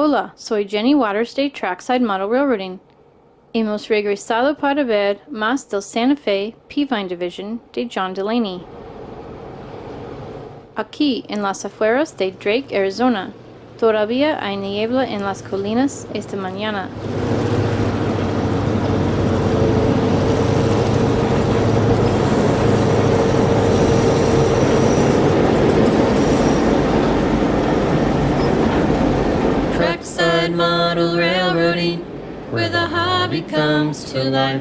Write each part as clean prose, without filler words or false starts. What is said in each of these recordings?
Hola, soy Jenny Waters de Trackside Model Railroading. Hemos regresado para ver más del Santa Fe Peavine Division de John Delaney. Aquí, en las afueras de Drake, Arizona, todavía hay niebla en las colinas esta mañana. Trackside model railroading, where the hobby comes to life.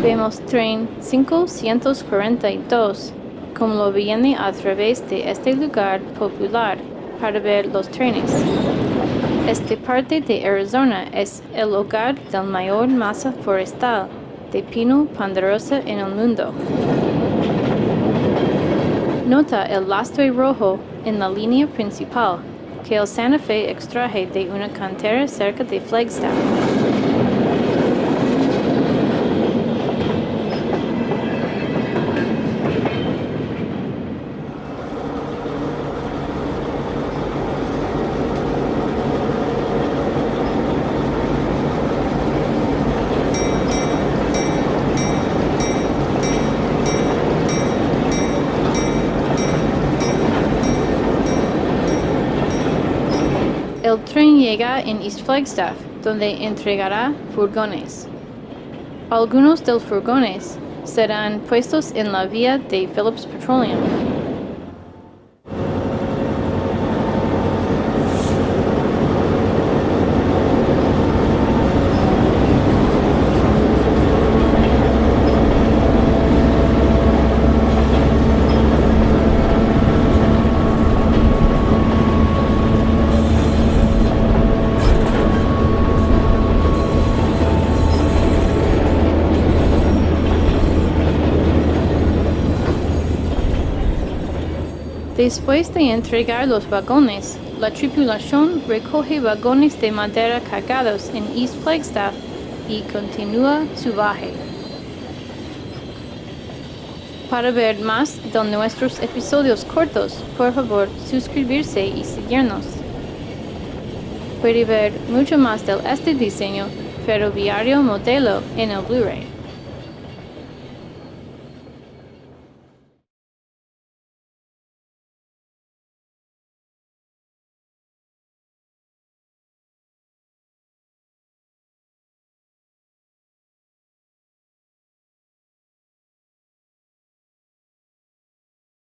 Vemos tren 542, como lo viene a través de este lugar popular para ver los trenes. Esta parte de Arizona es el hogar del mayor masa forestal de pino ponderosa en el mundo. Nota el lastre rojo en la línea principal que el Santa Fe extraje de una cantera cerca de Flagstaff. El tren llega en East Flagstaff, donde entregará furgones. Algunos de los furgones serán puestos en la vía de Phillips Petroleum. Después de entregar los vagones, la tripulación recoge vagones de madera cargados en East Flagstaff y continúa su viaje. Para ver más de nuestros episodios cortos, por favor, suscribirse y seguirnos. Puede ver mucho más de este diseño ferroviario modelo en el Blu-ray.